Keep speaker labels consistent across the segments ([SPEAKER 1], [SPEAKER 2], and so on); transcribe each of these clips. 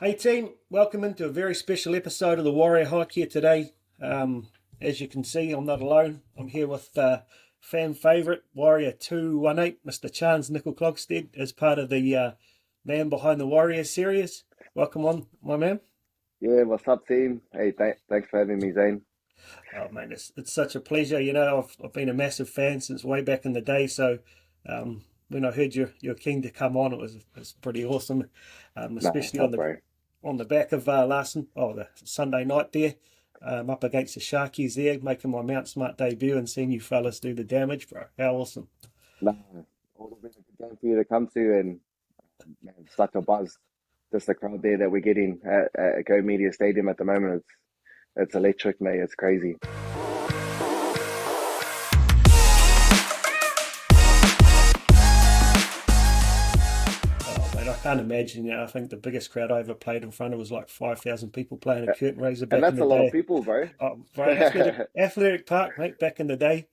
[SPEAKER 1] Hey team, welcome into a very special episode of the Warriorholic here today. As you can see, I'm not alone. I'm here with fan favourite Warrior 218, Mr. Charnze Nicoll-Klokstad, as part of the Man Behind the Warrior series. Welcome on, my man.
[SPEAKER 2] Yeah, what's up, team? Hey, thanks for having me, Zane.
[SPEAKER 1] Oh man, it's such a pleasure. You know, I've been a massive fan since way back in the day. So when I heard you're keen to come on, it was pretty awesome.
[SPEAKER 2] Nah,
[SPEAKER 1] Especially
[SPEAKER 2] top, bro.
[SPEAKER 1] on the back of the Sunday night there, up against the Sharkies there, making my Mount Smart debut and seeing you fellas do the damage, bro. How awesome!
[SPEAKER 2] Nah, all the been a good game for you to come to, and man, such a buzz. Just the crowd there that we're getting at Go Media Stadium at the moment. It's electric, mate. It's crazy.
[SPEAKER 1] Oh man, I can't imagine. I think the biggest crowd I ever played in front of was like 5,000 people playing a curtain raiser
[SPEAKER 2] And
[SPEAKER 1] back in
[SPEAKER 2] that's
[SPEAKER 1] the
[SPEAKER 2] a lot of
[SPEAKER 1] day.
[SPEAKER 2] people, bro.
[SPEAKER 1] Oh, bro, Athletic Park, mate, back in the day.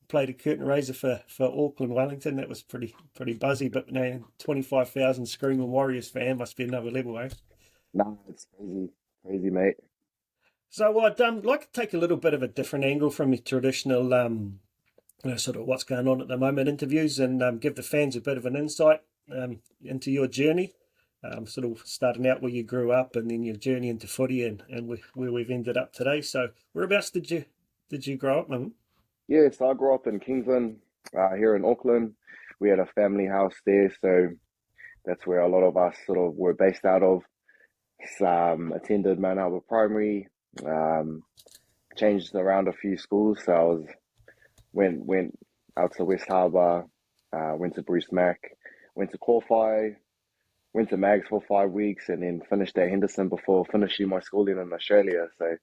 [SPEAKER 1] Played a curtain raiser for Auckland, Wellington. That was pretty buzzy. But man, 25,000 screaming Warriors fan must be another level, eh?
[SPEAKER 2] Nah, it's crazy, crazy, mate.
[SPEAKER 1] So I'd like to take a little bit of a different angle from your traditional, sort of what's going on at the moment interviews, and give the fans a bit of an insight into your journey. Sort of starting out where you grew up, and then your journey into footy, and where we've ended up today. So whereabouts did you grow up, man?
[SPEAKER 2] Yeah, so I grew up in Kingsland, here in Auckland. We had a family house there, so that's where a lot of us sort of were based out of. Attended Mount Albert Primary, um, changed around a few schools. So I was went out to West Harbour, went to Bruce Mac, went to Corfi, went to Mags for 5 weeks, and then finished at Henderson before finishing my schooling in Australia. So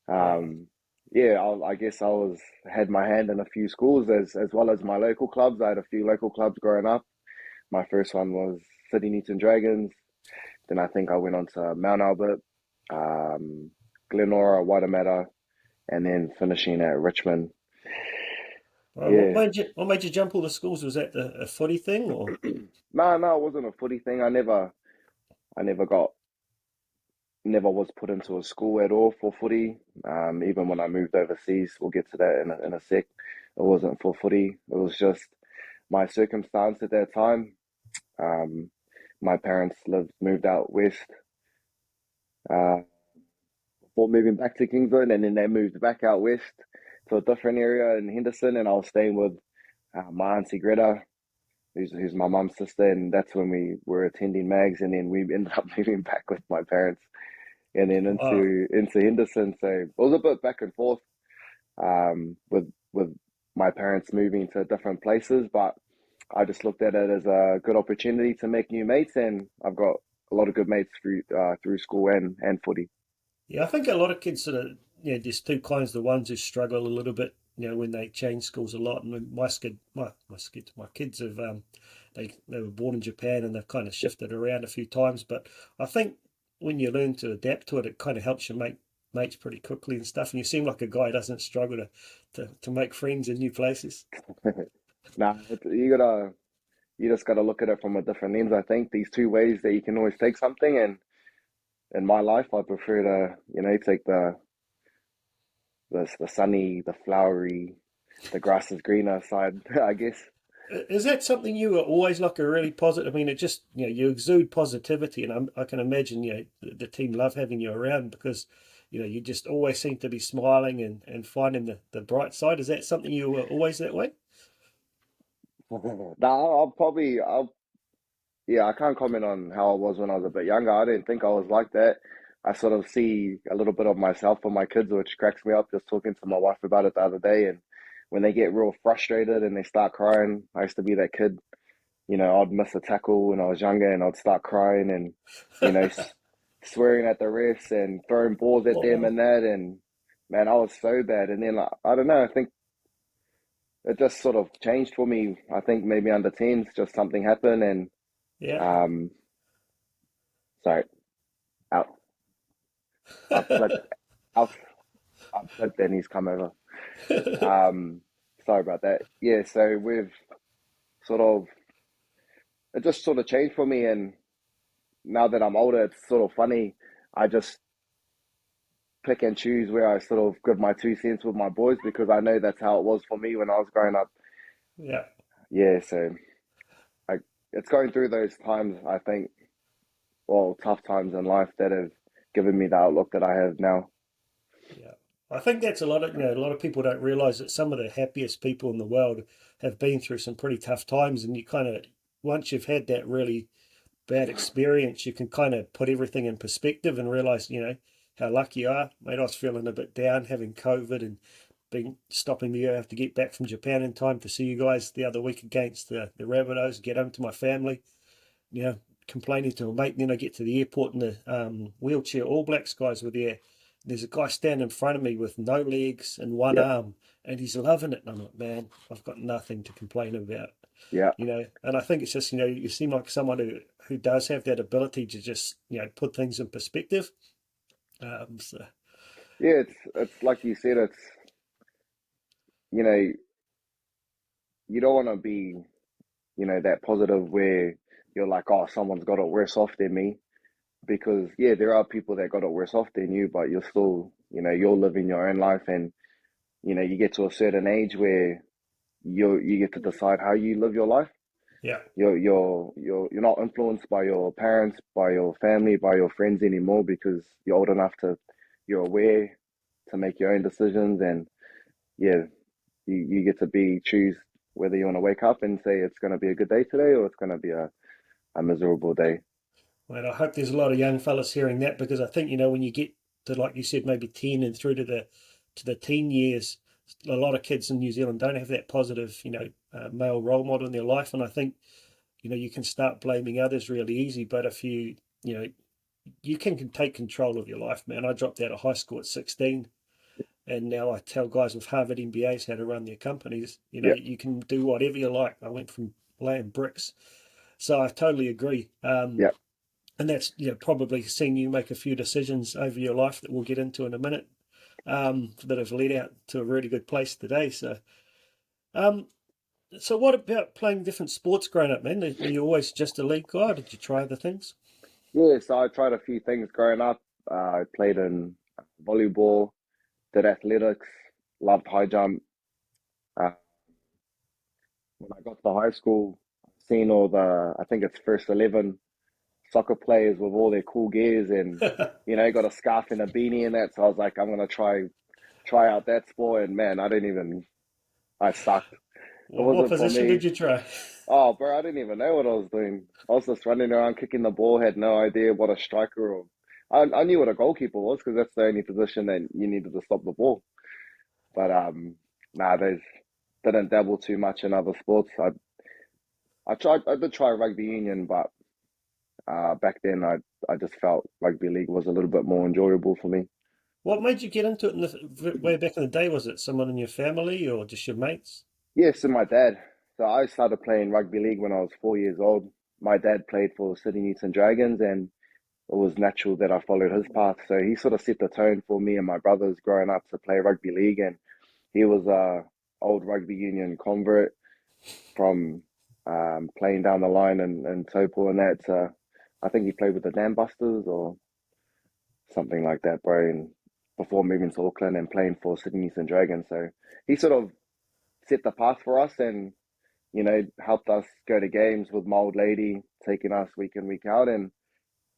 [SPEAKER 1] Wow.
[SPEAKER 2] um, yeah, I guess had my hand in a few schools as well as my local clubs. I had a few local clubs growing up. My first one was City Newton Dragons. Then I think I went on to Mount Albert, um, Glenora, Watermatta, and then finishing at Richmond.
[SPEAKER 1] Well,
[SPEAKER 2] Yeah.
[SPEAKER 1] what made you jump all the schools? Was that a footy thing, or?
[SPEAKER 2] No, it wasn't a footy thing. I never got, never was put into a school at all for footy. Even when I moved overseas, we'll get to that in a sec. It wasn't for footy. It was just my circumstance at that time. Um, my parents moved out west, uh, before moving back to Kingsland, and then they moved back out west to a different area in Henderson, and I was staying with my auntie Greta, who's my mum's sister, and that's when we were attending Mags, and then we ended up moving back with my parents, and then
[SPEAKER 1] Wow.
[SPEAKER 2] into Henderson. So it was a bit back and forth, with my parents moving to different places, but I just looked at it as a good opportunity to make new mates, and I've got a lot of good mates through school and footy.
[SPEAKER 1] Yeah, I think a lot of kids sort of, there's two kinds. The ones who struggle a little bit, when they change schools a lot. And when my kids have, they were born in Japan and they've kind of shifted around a few times. But I think when you learn to adapt to it, it kind of helps you make mates pretty quickly and stuff. And you seem like a guy who doesn't struggle to make friends in new places.
[SPEAKER 2] Nah, you just gotta look at it from a different lens. I think these two ways that you can always take something, and in my life, I prefer to take the sunny, the flowery, the grass is greener side. I guess.
[SPEAKER 1] Is that something you were always like a really positive? I mean, it just, you exude positivity, and I can imagine, the team love having you around because, you just always seem to be smiling and finding the bright side. Is that something you were always that way?
[SPEAKER 2] Nah, I'll yeah, I can't comment on how I was when I was a bit younger. I didn't think I was like that. I sort of see a little bit of myself for my kids, which cracks me up. Just talking to my wife about it the other day, and when they get real frustrated and they start crying, I used to be that kid. I'd miss a tackle when I was younger, and I'd start crying and swearing at the refs and throwing balls at them
[SPEAKER 1] Oh,
[SPEAKER 2] and that. And man, I was so bad. And then like, I don't know. I think it just sort of changed for me. I think maybe under tens, just something happened, and
[SPEAKER 1] yeah.
[SPEAKER 2] um, sorry, out. I've slipped. I've I've slipped, and he's come over. Um, Sorry about that. Yeah, so we've sort of it just sort of changed for me, and now that I'm older, it's sort of funny. I just pick and choose where I sort of give my 2 cents with my boys because I know that's how it was for me when I was growing up.
[SPEAKER 1] Yeah.
[SPEAKER 2] Yeah, so I, it's going through those times, I think, well, tough times in life that have given me the outlook that I have now.
[SPEAKER 1] Yeah. I think that's a lot of, a lot of people don't realize that some of the happiest people in the world have been through some pretty tough times. And you kind of, once you've had that really bad experience, you can kind of put everything in perspective and realize, how lucky you are. Mate, I was feeling a bit down having COVID and being stopping me have to get back from Japan in time to see you guys the other week against the Rabbitohs, get home to my family, you know, complaining to a mate. And then I get to the airport and the wheelchair All Blacks guys were there. There's a guy standing in front of me with no legs and one
[SPEAKER 2] Yep,
[SPEAKER 1] arm, and he's loving it. And I'm like, man, I've got nothing to complain about,
[SPEAKER 2] yeah,
[SPEAKER 1] And I think it's just, you seem like someone who does have that ability to just, put things in perspective. So,
[SPEAKER 2] yeah. It's like you said. It's you know you don't want to be that positive where you're like, oh, someone's got it worse off than me. Because yeah, there are people that got it worse off than you, but you're still, you're living your own life, and you get to a certain age where you get to decide how you live your life.
[SPEAKER 1] yeah.
[SPEAKER 2] You're not influenced by your parents, by your family, by your friends anymore because you're old enough you're aware to make your own decisions, and yeah, you get to choose whether you want to wake up and say it's going to be a good day today or it's going to be a miserable day.
[SPEAKER 1] Well, I hope there's a lot of young fellas hearing that because I think, when you get to, like you said, maybe 10 and through to the teen years, a lot of kids in New Zealand don't have that positive, male role model in their life. And I think, you can start blaming others really easy. But if you know, you can take control of your life, man. I dropped out of high school at 16. And now I tell guys with Harvard MBAs how to run their companies.
[SPEAKER 2] Yeah,
[SPEAKER 1] You can do whatever you like. I went from laying bricks. So I totally agree.
[SPEAKER 2] yeah,
[SPEAKER 1] And that's probably seen you make a few decisions over your life that we'll get into in a minute, that have led out to a really good place today. Um, so what about playing different sports growing up, man? Were you always just a league guy? Or did you try other things?
[SPEAKER 2] yeah. So I tried a few things growing up. I played in volleyball, did athletics, loved high jump. Uh, when I got to high school, seen all I think it's first 11 soccer players with all their cool gears and, got a scarf and a beanie and that. So I was like, I'm going to try out that sport. And man, I sucked. It
[SPEAKER 1] What
[SPEAKER 2] wasn't for
[SPEAKER 1] position
[SPEAKER 2] me.
[SPEAKER 1] did you try?
[SPEAKER 2] Oh, bro, I didn't even know what I was doing. I was just running around kicking the ball, had no idea what a striker or I knew what a goalkeeper was because that's the only position that you needed to stop the ball. But nah, they didn't dabble too much in other sports. I did try rugby union, but back then I just felt rugby league was a little bit more enjoyable for me.
[SPEAKER 1] What made you get into it in way back in the day? Was it someone in your family or just your mates?
[SPEAKER 2] Yes, and my dad. So I started playing rugby league when I was 4 years old. My dad played for Sydney Newton Dragons, and it was natural that I followed his path. So he sort of set the tone for me and my brothers growing up to play rugby league, and he was a old rugby union convert from playing down the line and Taupo and that. I think he played with the Dam Busters or something like that, bro. And before moving to Auckland and playing for Sydney Newton Dragons, so he sort of set the path for us and helped us go to games with my old lady, taking us week in week out, and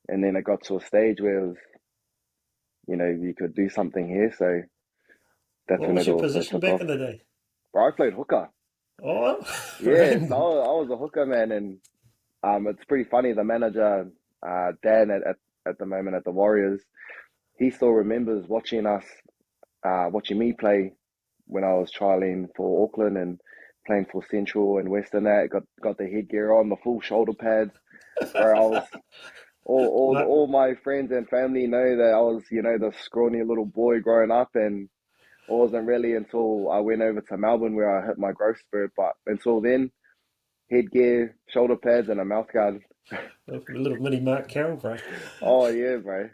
[SPEAKER 2] then it got to a stage where it was you could do something here, so that's
[SPEAKER 1] What
[SPEAKER 2] when
[SPEAKER 1] was
[SPEAKER 2] it
[SPEAKER 1] your
[SPEAKER 2] also
[SPEAKER 1] position
[SPEAKER 2] took
[SPEAKER 1] back
[SPEAKER 2] off.
[SPEAKER 1] in the day?
[SPEAKER 2] But I played hooker.
[SPEAKER 1] Oh,
[SPEAKER 2] Yes,
[SPEAKER 1] random.
[SPEAKER 2] I was a hooker man, and it's pretty funny. The manager, Dan at the moment at the Warriors, he still remembers watching me play when I was trialing for Auckland and playing for Central and Western. That got the headgear on, the full shoulder pads, where I was.
[SPEAKER 1] Like,
[SPEAKER 2] All my friends and family know that I was, the scrawny little boy growing up, and it wasn't really until I went over to Melbourne where I hit my growth spurt. But until then, headgear, shoulder pads, and a mouth guard.
[SPEAKER 1] a little mini Mark Carroll, bro.
[SPEAKER 2] Oh yeah, bro.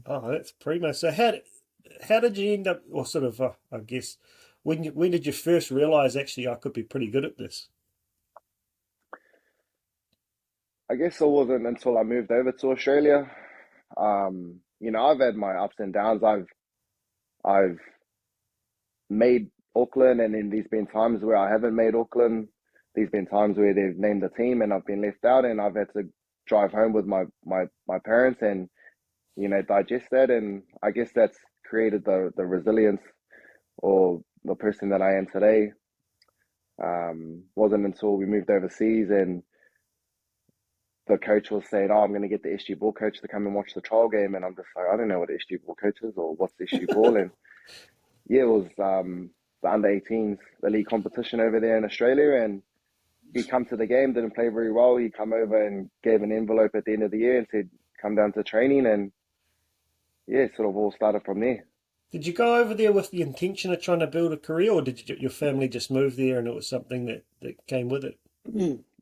[SPEAKER 1] Oh, that's primo. So how did you end up, or sort of, I guess, when did you first realize actually I could be pretty good at this?
[SPEAKER 2] I guess it wasn't until I moved over to Australia. I've had my ups and downs. I've made Auckland, and then there's been times where I haven't made Auckland. There's been times where they've named the team and I've been left out, and I've had to drive home with my parents and digest that. And I guess that's created the resilience or the person that I am today. Wasn't until we moved overseas and the coach was saying, "Oh, I'm going to get the SG ball coach to come and watch the trial game," and I'm just like, I don't know what the SG ball coach is or what's the SG ball. And yeah, it was the under 18s, the league competition over there in Australia, and he come to the game, didn't play very well. He come over and gave an envelope at the end of the year and said, "Come down to training," and yeah, sort of all started from there.
[SPEAKER 1] Did you go over there with the intention of trying to build a career, or did your family just move there and it was something that came with it?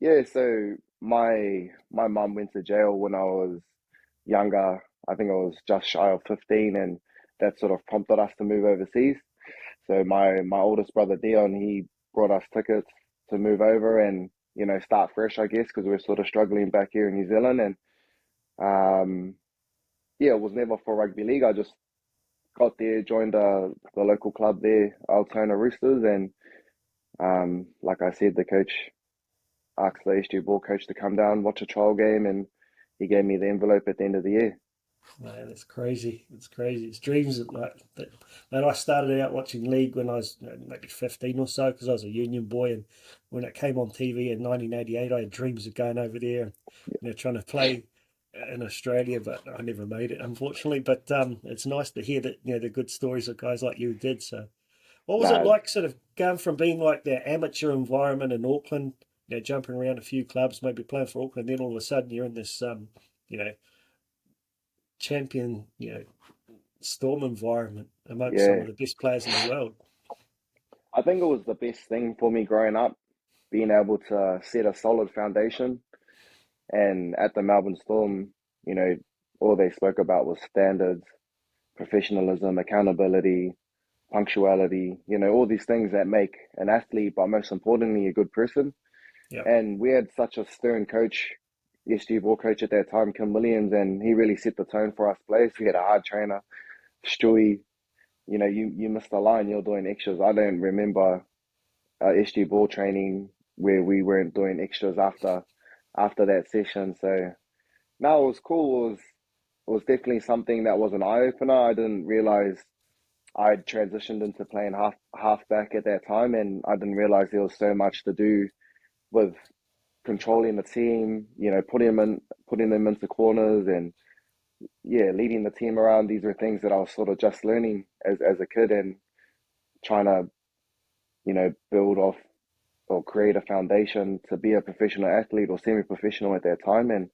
[SPEAKER 2] Yeah, so my mum went to jail when I was younger. I think I was just shy of 15, and that sort of prompted us to move overseas. So my oldest brother Dion, he brought us tickets to move over and start fresh, I guess, because we're sort of struggling back here in New Zealand. And um, yeah, it was never for rugby league. I just got there, joined the local club there, Altona Roosters, and like I said, the coach asked the SG ball coach to come down, watch a trial game, and he gave me the envelope at the end of the year.
[SPEAKER 1] Man, it's crazy. It's crazy. It's dreams that like that. Man, I started out watching league when I was maybe 15 or so because I was a union boy, and when it came on TV in 1988, I had dreams of going over there and trying to play in Australia, but I never made it, unfortunately. But it's nice to hear that the good stories of guys like you did. So, what was it
[SPEAKER 2] Nah,
[SPEAKER 1] like, sort of going from being like the amateur environment in Auckland, jumping around a few clubs, maybe playing for Auckland, then all of a sudden you're in this you know champion, storm environment amongst some
[SPEAKER 2] yeah,
[SPEAKER 1] of the best players in the world.
[SPEAKER 2] I think it was the best thing for me growing up, being able to set a solid foundation. And at the Melbourne Storm, you know, all they spoke about was standards, professionalism, accountability, punctuality, all these things that make an athlete, but most importantly, a good person.
[SPEAKER 1] Yeah.
[SPEAKER 2] And we had such a stern coach, SG ball coach at that time, Kim Williams, and he really set the tone for us players. We had a hard trainer, Stewie. You missed the line, you're doing extras. I don't remember SG ball training where we weren't doing extras after that session. So no, it was cool. It was definitely something that was an eye opener. I didn't realize I'd transitioned into playing halfback at that time, and I didn't realize there was so much to do with controlling the team. Putting them into corners, and yeah, leading the team around. These were things that I was sort of just learning as a kid and trying to build off or create a foundation to be a professional athlete or semi-professional at that time, and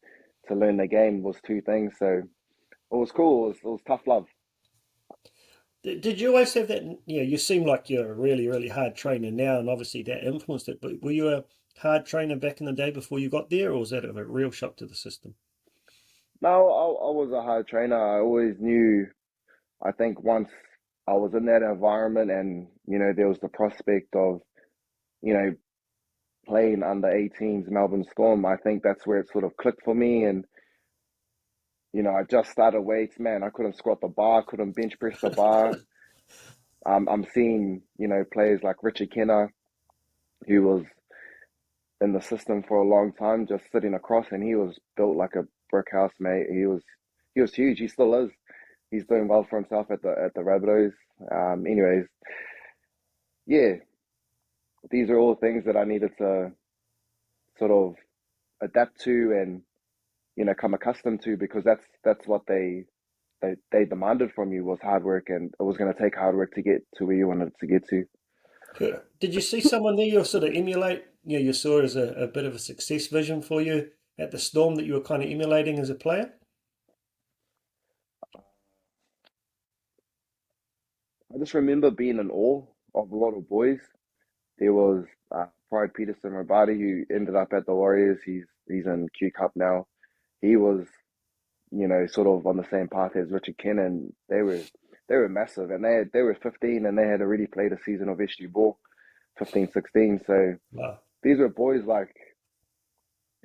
[SPEAKER 2] to learn the game was two things. So it was cool. It was tough love.
[SPEAKER 1] Did you always have that? You seem like you're a really, really hard trainer now, and obviously that influenced it. But were you a hard trainer back in the day before you got there, or was that a real shock to the system?
[SPEAKER 2] No, I was a hard trainer. I always knew. I think once I was in that environment, and there was the prospect of you know playing under 18s Melbourne Storm. I think that's where it sort of clicked for me. And I just started weights. Man, I couldn't squat the bar, couldn't bench press the bar. I'm seeing players like Richard Kenner, who was in the system for a long time, just sitting across, and he was built like a brick house, mate. He was huge. He still is. He's doing well for himself at the Rabbitohs. Anyways, yeah, these are all things that I needed to sort of adapt to and come accustomed to, because that's what they demanded from you, was hard work, and it was going to take hard work to get to where you wanted to get to.
[SPEAKER 1] Did you see someone there you sort of emulate? You saw as a bit of a success vision for you at the Storm that you were kind of emulating as a player?
[SPEAKER 2] I just remember being in awe of a lot of boys. There was Pride Peterson Rabadi, who ended up at the Warriors. He's in Q Cup now. He was, sort of on the same path as Richard Kennan. They were massive, and they were 15, and they had already played a season of SG ball, 15, 16. So
[SPEAKER 1] Wow.
[SPEAKER 2] these were boys like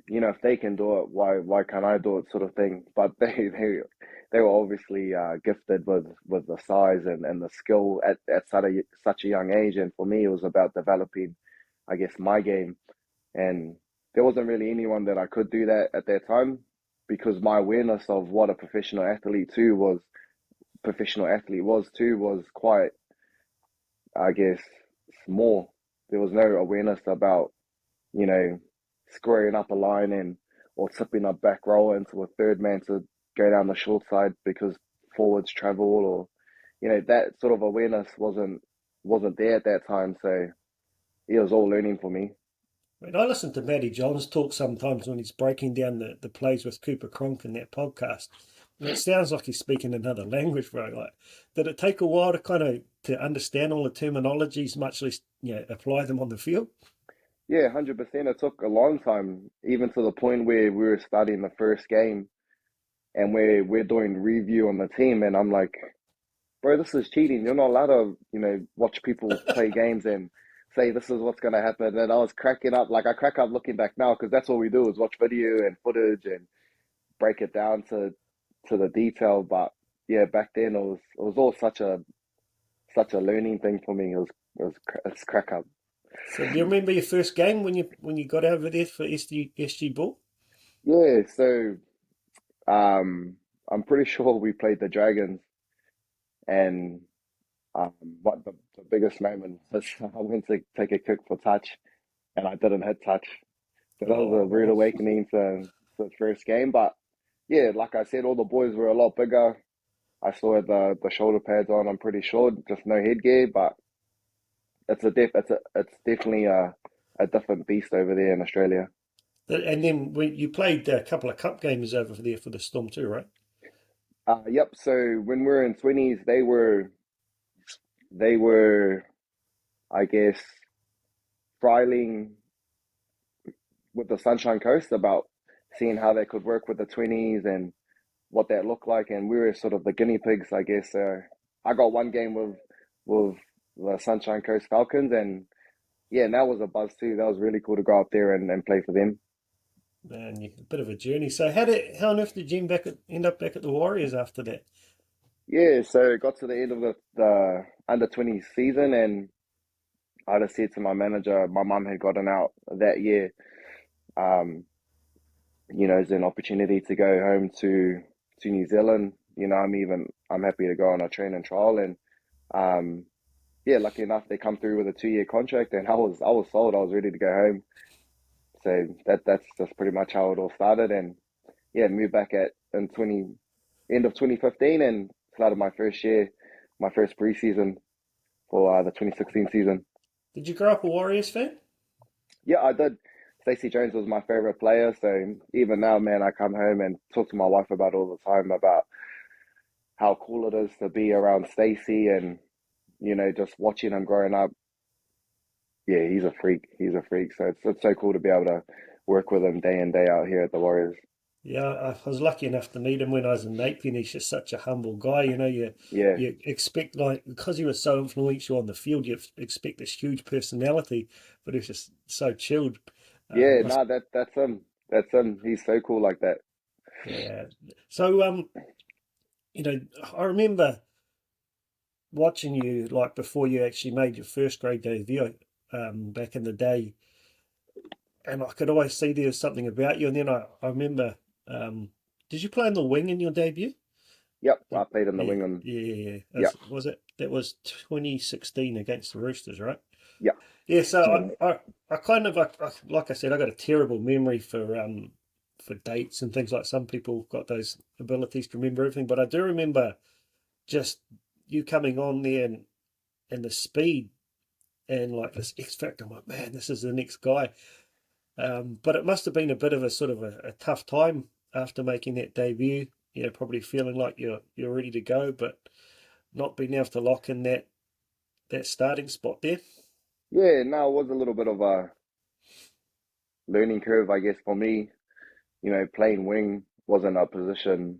[SPEAKER 2] if they can do it, why can't I do it, sort of thing. But they were obviously gifted with the size and the skill at such a young age. And for me, it was about developing, I guess, my game. And there wasn't really anyone that I could do that at that time, because my awareness of what a professional athlete was quite, I guess, small. There was no awareness about, you know, squaring up a line and or tipping a back row into a third man to go down the short side because forwards travel, or that sort of awareness wasn't there at that time. So it was all learning for me.
[SPEAKER 1] I mean, I listen to Matty Johns talk sometimes when he's breaking down the plays with Cooper Cronk in that podcast. And it sounds like he's speaking another language, bro. Like, did it take a while to kind of to understand all the terminologies, much less apply them on the field?
[SPEAKER 2] Yeah, 100%. It took a long time, even to the point where we were studying the first game and we're doing review on the team, and I'm like, bro, this is cheating. You're not allowed to, watch people play games and say this is what's going to happen. And I was cracking up. Like, I crack up looking back now, because that's what we do, is watch video and footage and break it down to the detail. But yeah, back then it was all such a learning thing for me. It's crack up.
[SPEAKER 1] So, do you remember your first game when you got over there for SG Ball?
[SPEAKER 2] Yeah, so um, I'm pretty sure we played the Dragons, and what the biggest moment was, I went to take a kick for touch, and I didn't hit touch. So that was a rude
[SPEAKER 1] Oh,
[SPEAKER 2] awakening to the first game. But yeah, like I said, all the boys were a lot bigger. I still had the shoulder pads on, I'm pretty sure, just no headgear. But it's definitely a different beast over there in Australia.
[SPEAKER 1] and then when you played a couple of cup games over there for the Storm too, right?
[SPEAKER 2] Yep. So when we were in twenties, they were, I guess, trialing with the Sunshine Coast about seeing how they could work with the twenties and what that looked like, and we were sort of the guinea pigs, I guess. I got one game with the Sunshine Coast Falcons, and yeah, and that was a buzz too. That was really cool to go up there and play for them.
[SPEAKER 1] Man, a bit of a journey. So how on earth did you end up back at the Warriors after that?
[SPEAKER 2] Yeah, so it got to the end of the under 20 season, and I just said to my manager, my mum had gotten out that year. Um, as an opportunity to go home to New Zealand. I'm happy to go on a training trial, and um, yeah, lucky enough they come through with a 2-year contract, and I was sold. I was ready to go home. So that's just pretty much how it all started, and yeah, moved back at in 20 end of 2015, and started my first preseason for the 2016 season.
[SPEAKER 1] Did you grow up a Warriors fan?
[SPEAKER 2] Yeah, I did. Stacey Jones was my favorite player, so even now, man, I come home and talk to my wife about all the time about how cool it is to be around Stacey, and just watching him growing up. Yeah, he's a freak. He's a freak. So it's so cool to be able to work with him day in, day out here at the Warriors.
[SPEAKER 1] Yeah, I was lucky enough to meet him when I was in Napier, and he's just such a humble guy.
[SPEAKER 2] Yeah,
[SPEAKER 1] You expect, like, because he was so influential on the field, you expect this huge personality, but he's just so chilled.
[SPEAKER 2] yeah.
[SPEAKER 1] I,
[SPEAKER 2] Nah, that's him. That's him. He's so cool like that.
[SPEAKER 1] yeah. So I remember watching you like before you actually made your first grade debut, back in the day, and I could always see there was something about you. And then I remember, did you play on the wing in your debut?
[SPEAKER 2] Yep, I
[SPEAKER 1] Like,
[SPEAKER 2] played in the
[SPEAKER 1] yeah,
[SPEAKER 2] wing on.
[SPEAKER 1] yeah, yeah.
[SPEAKER 2] Yep,
[SPEAKER 1] Was it? That was 2016 against the Roosters, right?
[SPEAKER 2] yep.
[SPEAKER 1] Yeah. So
[SPEAKER 2] Mm.
[SPEAKER 1] I kind of like I said, I got a terrible memory for dates and things. Like some people got those abilities to remember everything, but I do remember just you coming on there and the speed and like this X factor. I'm like, man, this is the next guy. But it must have been a bit of a sort of a tough time after making that debut. Probably feeling like you're ready to go, but not being able to lock in that starting spot there.
[SPEAKER 2] Yeah, no, it was a little bit of a learning curve, I guess, for me. Playing wing wasn't a position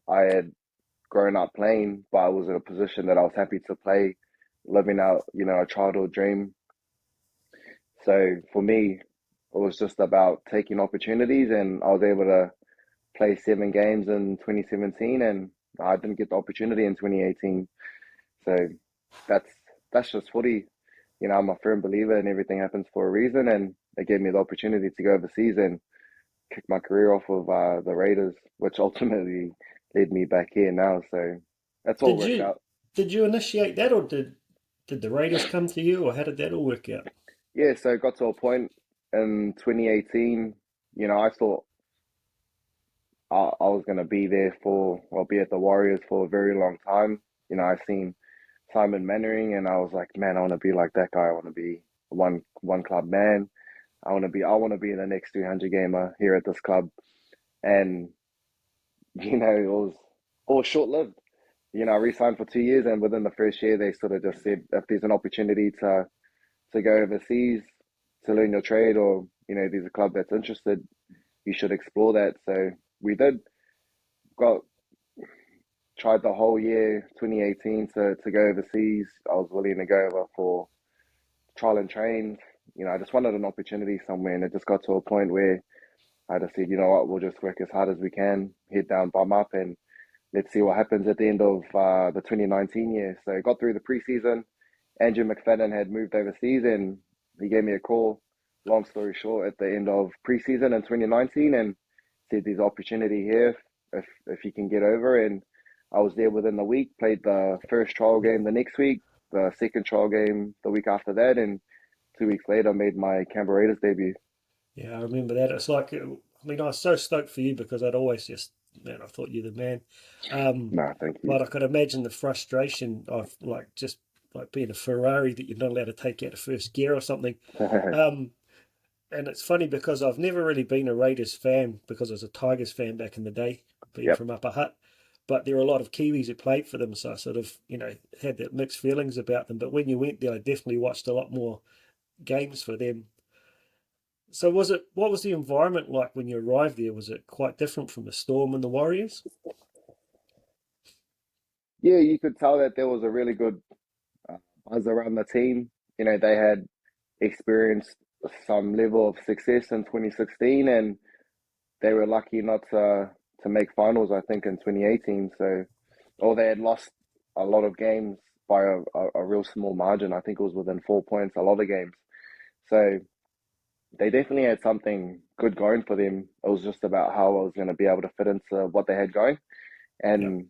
[SPEAKER 2] I had grown up playing, but I was in a position that I was happy to play, living out, a childhood dream. So for me, was just about taking opportunities, and I was able to play 7 games in 2017, and I didn't get the opportunity in 2018. So that's that's just footy. I'm a firm believer and everything happens for a reason, and it gave me the opportunity to go overseas and kick my career off of the Raiders, which ultimately led me back here now. So that's all
[SPEAKER 1] Did
[SPEAKER 2] worked
[SPEAKER 1] you
[SPEAKER 2] out.
[SPEAKER 1] did you initiate that, or did the Raiders come to you, or how did that all work out?
[SPEAKER 2] Yeah, so it got to a point in 2018, I thought I was going to be there or be at the Warriors for a very long time. I seen Simon Mannering, and I was like, man, I want to be like that guy. I want to be one club man. I want to be the next 300 gamer here at this club. And it was short lived. I re-signed for 2 years, and within the first year, they sort of just said, if there's an opportunity to go overseas to learn your trade, or there's a club that's interested, you should explore that. So we did. Got Tried the whole year 2018 to go overseas. I was willing to go over for trial and train. I just wanted an opportunity somewhere, and it just got to a point where I just said, you know what, we'll just work as hard as we can, head down, bum up, and let's see what happens at the end of the 2019 year. So I got through the preseason. Andrew McFadden had moved overseas, and he gave me a call. Long story short, at the end of preseason in 2019, and said there's opportunity here if you can get over. And I was there within the week. Played the first trial game the next week, the second trial game the week after that, and 2 weeks later made my Canberra Raiders debut.
[SPEAKER 1] Yeah, I remember that. It's like, I mean, I was so stoked for you because I'd always just, man, I thought you're the man. Um,
[SPEAKER 2] Nah, thank you.
[SPEAKER 1] but I could imagine the frustration of like just like being a Ferrari that you're not allowed to take out of first gear or something. Um, and it's funny because I've never really been a Raiders fan because I was a Tigers fan back in the day, being
[SPEAKER 2] Yep.
[SPEAKER 1] from Upper Hutt. But there are a lot of Kiwis who played for them, so I sort of, had that mixed feelings about them. But when you went there, I definitely watched a lot more games for them. So what was the environment like when you arrived there? Was it quite different from the Storm and the Warriors?
[SPEAKER 2] Yeah, you could tell that there was a really good uh, buzz around the team. They had experienced some level of success in 2016, and they were lucky not to make finals, I think, in 2018. So, or they had lost a lot of games by a real small margin. I think it was within 4 points, a lot of games. So they definitely had something good going for them. It was just about how I was going to be able to fit into what they had going.
[SPEAKER 1] Yeah.
[SPEAKER 2] And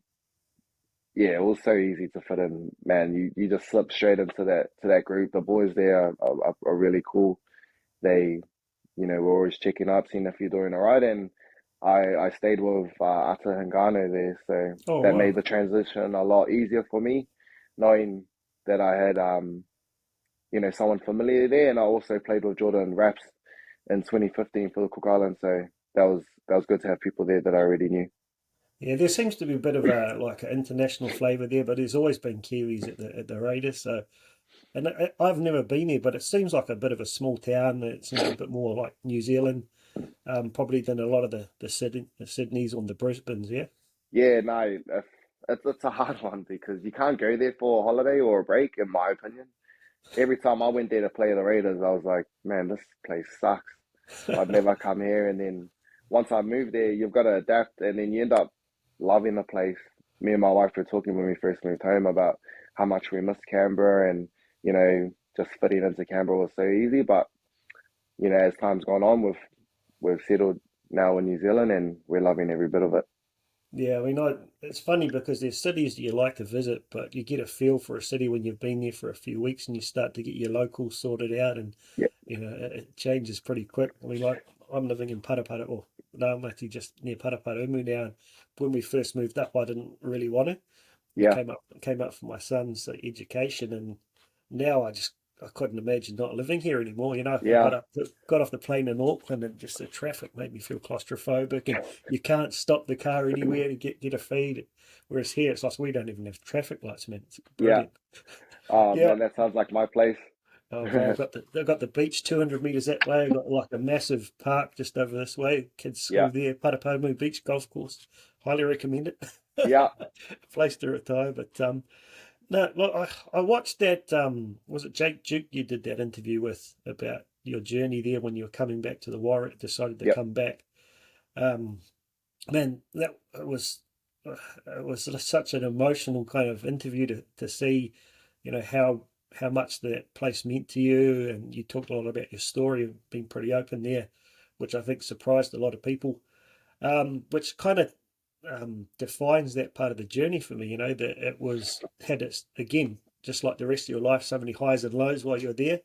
[SPEAKER 2] yeah, it was so easy to fit in, man. You just slip straight into that group. The boys there are really cool. They, were always checking up, seeing if you're doing all right. And I stayed with Ata Hangano there, so
[SPEAKER 1] Oh
[SPEAKER 2] that made
[SPEAKER 1] wow.
[SPEAKER 2] the transition a lot easier for me, knowing that I had someone familiar there, and I also played with Jordan Raps in 2015 for the Cook Islands, so that was good to have people there that I already knew.
[SPEAKER 1] Yeah, there seems to be a bit of a like an international flavour there, but there's always been Kiwis at the Raiders. So, and I've never been there, but it seems like a bit of a small town. It seems a bit more like New Zealand, probably than a lot of the Sydneys or the Brisbanes. Yeah.
[SPEAKER 2] Yeah, no, it's a hard one because you can't go there for a holiday or a break, in my opinion. Every time I went there to play the Raiders, I was like, man, this place sucks. I'd never come here. And then once I moved there, you've got to adapt, and then you end up loving the place. Me and my wife were talking when we first moved home about how much we missed Canberra, and just fitting into Canberra was so easy. But as time's gone on, we've settled now in New Zealand, and we're loving every bit of it.
[SPEAKER 1] Yeah, I mean, it's funny because there's cities that you like to visit, but you get a feel for a city when you've been there for a few weeks and you start to get your locals sorted out, and
[SPEAKER 2] Yeah,
[SPEAKER 1] it changes pretty quick. I mean, like I'm living in Parapara, or no, I'm actually just near Parapara now. And when we first moved up, I didn't really want to. We
[SPEAKER 2] yeah,
[SPEAKER 1] came up for my son's education, and now I couldn't imagine not living here anymore. I
[SPEAKER 2] yeah,
[SPEAKER 1] got off the plane in Auckland, and just the traffic made me feel claustrophobic, and you can't stop the car anywhere to get a feed. Whereas here, it's like we don't even have traffic lights, man. It's
[SPEAKER 2] yeah.
[SPEAKER 1] brilliant.
[SPEAKER 2] Oh
[SPEAKER 1] Yeah.
[SPEAKER 2] man, that sounds like my place.
[SPEAKER 1] Oh, bro, they've got the beach 200 meters that way. Got like a massive park just over this way. Kids'
[SPEAKER 2] Yeah,
[SPEAKER 1] school there, Parapomu Beach Golf Course. Highly recommend it.
[SPEAKER 2] yeah.
[SPEAKER 1] Place to retire. But no, look, I watched that. Was it Jake Duke you did that interview with about your journey there when you were coming back to the Warrior, decided to
[SPEAKER 2] Yep.
[SPEAKER 1] come back. Man, that it was such an emotional kind of interview to see, how much that place meant to you, and you talked a lot about your story and being pretty open there, which I think surprised a lot of people. Which kind of defines that part of the journey for me. That it had its, again, just like the rest of your life, so many highs and lows while you're there.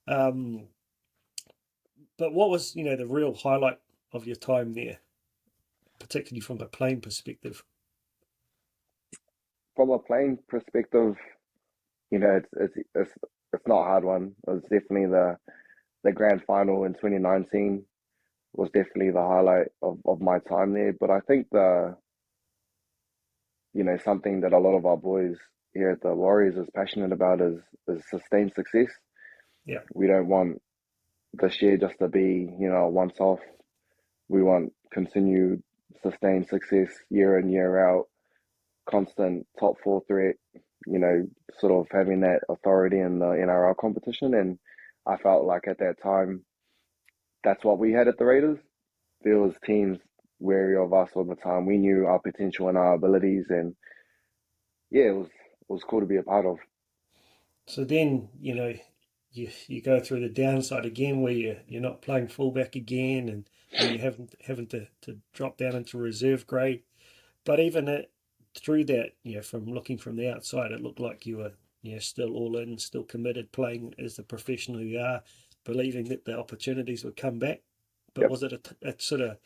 [SPEAKER 1] Um, but what was the real highlight of your time there, particularly from a playing perspective?
[SPEAKER 2] From a playing perspective, it's not a hard one. It was definitely the grand final in 2019 was definitely the highlight of my time there. But I think something that a lot of our boys here at the Warriors is passionate about is sustained success.
[SPEAKER 1] Yeah,
[SPEAKER 2] We don't want this year just to be, a once off. We want continued sustained success year in, year out, constant top four threat, sort of having that authority in the NRL competition. And I felt like at that time, that's what we had at the Raiders. There was teams wary of us all the time. We knew our potential and our abilities, and yeah, it was cool to be a part of.
[SPEAKER 1] so then you go through the downside again, where you're not playing fullback again, and you having to drop down into reserve grade. But even through that, from looking from the outside, it looked like you were, still all in, still committed, playing as the professional you are, believing that the opportunities would come back. But
[SPEAKER 2] Yep.
[SPEAKER 1] was it a sort of,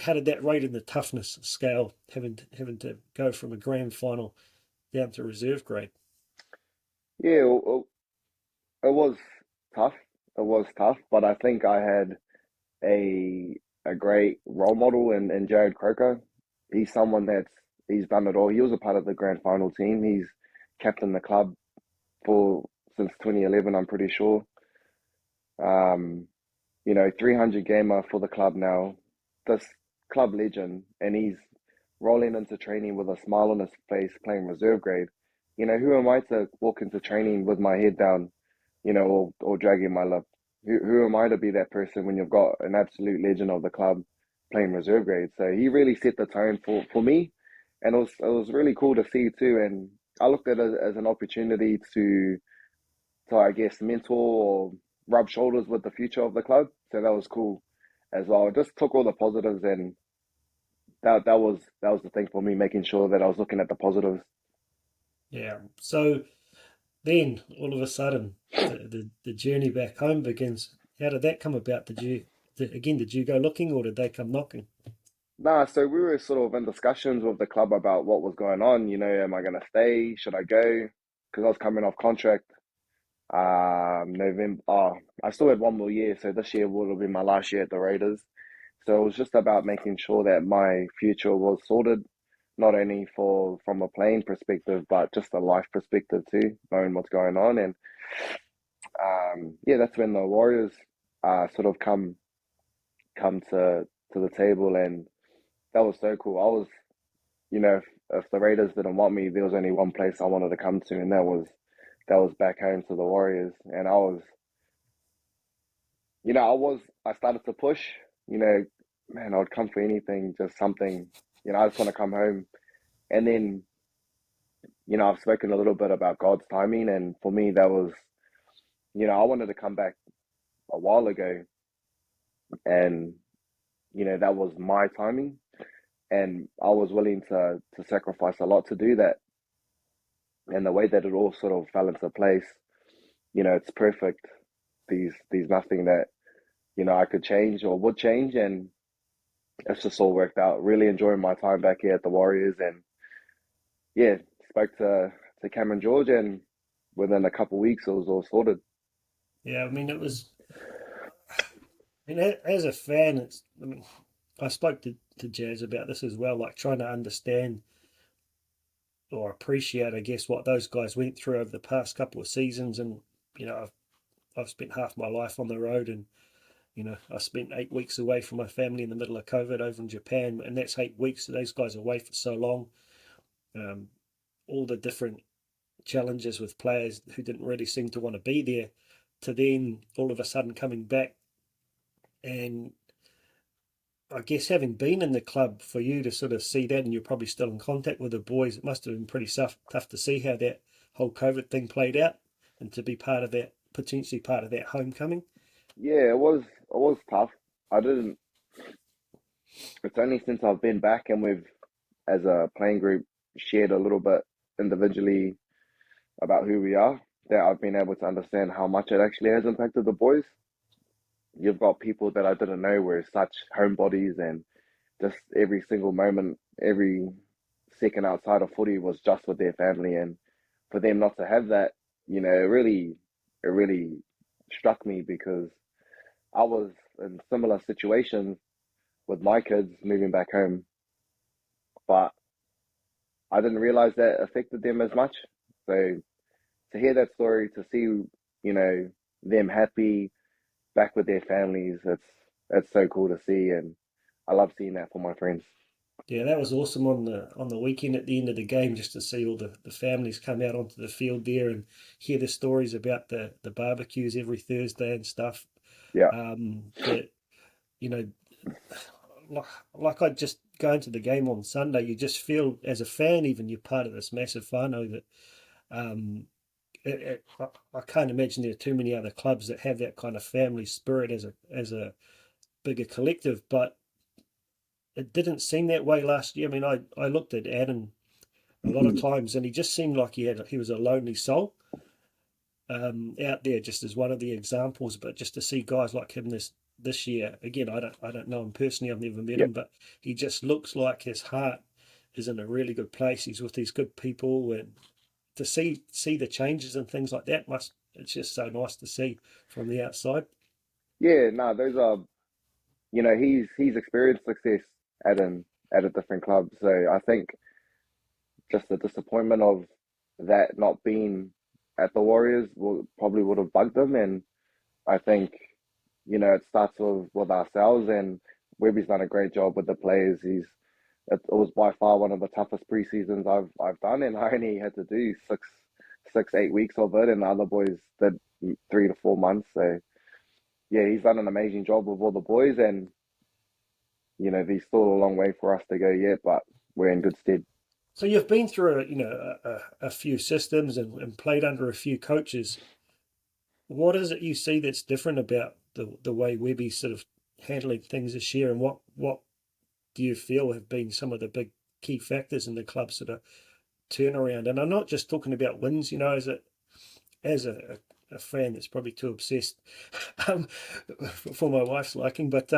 [SPEAKER 1] how did that rate in the toughness scale, having to go from a grand final down to reserve grade?
[SPEAKER 2] Yeah, it was tough. It was tough, but I think I had a great role model in Jared Croker. He's someone he's done it all. He was a part of the grand final team. He's captained the club for since 2011, I'm pretty sure. Um, 300 gamer for the club now. This club legend, and he's rolling into training with a smile on his face, playing reserve grade. Who am I to walk into training with my head down, or dragging my lip? Who am I to be that person when you've got an absolute legend of the club playing reserve grade? So he really set the tone for me, and it was really cool to see too. And I looked at it as an opportunity to I guess mentor or rub shoulders with the future of the club. So that was cool as well. I just took all the positives, and that was the thing for me, making sure that I was looking at the positives.
[SPEAKER 1] Yeah. So then all of a sudden, the journey back home begins. How did that come about? Did you go looking, or did they come knocking?
[SPEAKER 2] Nah, so we were sort of in discussions with the club about what was going on. Am I going to stay? Should I go? Because I was coming off contract. November. I still had one more year, so this year would have been my last year at the Raiders. So it was just about making sure that my future was sorted, not only from a playing perspective, but just a life perspective too, knowing what's going on. And yeah, that's when the Warriors sort of come to the table, and that was so cool. I was, if the Raiders didn't want me, there was only one place I wanted to come to, and that was back home to the Warriors. And I started to push, man, I'd come for anything, just something, I just want to come home. And then, I've spoken a little bit about God's timing, and for me, that was, I wanted to come back a while ago, and, that was my timing, and I was willing to sacrifice a lot to do that. And the way that it all sort of fell into place, it's perfect. There's nothing that, I could change or would change, and it's just all worked out. Really enjoying my time back here at the Warriors, and yeah, spoke to Cameron George, and within a couple of weeks, it was all sorted.
[SPEAKER 1] Yeah, I mean, it was. As a fan, it's. I mean, I spoke to Jazz about this as well, like trying to understand or appreciate, I guess, what those guys went through over the past couple of seasons. And I've spent half my life on the road, and I spent 8 weeks away from my family in the middle of COVID over in Japan, and that's 8 weeks. So those guys are away for so long. Um, all the different challenges with players who didn't really seem to want to be there, to then all of a sudden coming back, and I guess having been in the club, for you to sort of see that, and you're probably still in contact with the boys, it must have been pretty tough to see how that whole COVID thing played out, and to be part of that, potentially part of that homecoming.
[SPEAKER 2] Yeah, it was tough. I didn't. It's only since I've been back and we've, as a playing group, shared a little bit individually about who we are that I've been able to understand how much it actually has impacted the boys. You've got people that I didn't know were such homebodies, and just every single moment, every second outside of footy was just with their family, and for them not to have that, it really struck me because I was in similar situations with my kids moving back home, but I didn't realize that affected them as much. So to hear that story, to see, them happy back with their families, it's so cool to see, and I love seeing that for my friends.
[SPEAKER 1] Yeah, that was awesome on the weekend at the end of the game, just to see all the families come out onto the field there and hear the stories about the barbecues every Thursday and stuff.
[SPEAKER 2] Yeah,
[SPEAKER 1] That you know, like, like I just going to the game on Sunday, you just feel as a fan, even you're part of this massive whānau that um, I can't imagine there are too many other clubs that have that kind of family spirit as a bigger collective, but it didn't seem that way last year. I mean, I looked at Adam a lot of times, and he just seemed like he was a lonely soul out there, just as one of the examples. But just to see guys like him this year again, I don't know him personally. I've never met
[SPEAKER 2] yeah,
[SPEAKER 1] him, but he just looks like his heart is in a really good place. He's with these good people, and to see the changes and things like that must it's just so nice to see from the outside.
[SPEAKER 2] yeah. No, those are, he's experienced success at an at a different club, so I think just the disappointment of that not being at the Warriors will probably would have bugged him, and I think it starts with ourselves, and Webby's done a great job with the players. It was by far one of the toughest preseasons I've done, and I only had to do 8 weeks of it, and the other boys did 3 to 4 months. So yeah, he's done an amazing job with all the boys, and there's still a long way for us to go yet, but we're in good stead.
[SPEAKER 1] So you've been through a few systems and played under a few coaches. What is it you see that's different about the way Webby's sort of handling things this year, and what do you feel have been some of the big key factors in the club sort of turnaround? And I'm not just talking about wins, as a fan that's probably too obsessed um, for my wife's liking, but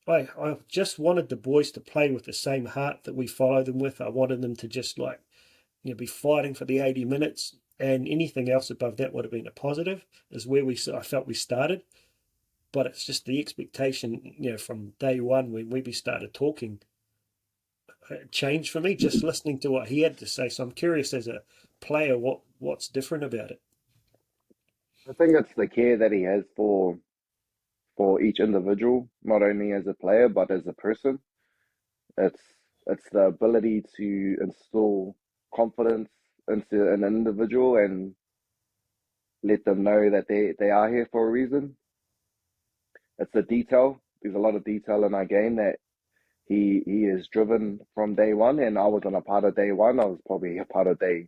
[SPEAKER 1] I just wanted the boys to play with the same heart that we follow them with. I wanted them to just be fighting for the 80 minutes, and anything else above that would have been a positive. Is where I felt we started, but it's just the expectation, from day one when we started talking, it changed for me just listening to what he had to say. So I'm curious as a player, what's different about it.
[SPEAKER 2] I think it's the care that he has for each individual, not only as a player but as a person. It's it's the ability to instill confidence into an individual and let them know that they are here for a reason. It's the detail. There's a lot of detail in our game that he is driven from day one, and I wasn't a part of day one. I was probably a part of day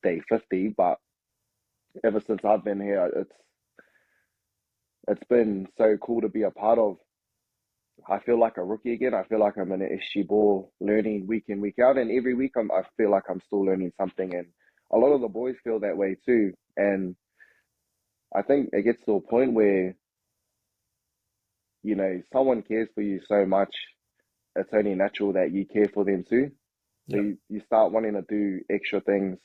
[SPEAKER 2] 50, but ever since I've been here, it's been so cool to be a part of. I feel like a rookie again. I feel like I'm in an SG ball learning week in, week out. And every week I feel like I'm still learning something. And a lot of the boys feel that way too. And I think it gets to a point where, someone cares for you so much, it's only natural that you care for them too. So
[SPEAKER 1] Yeah,
[SPEAKER 2] you start wanting to do extra things,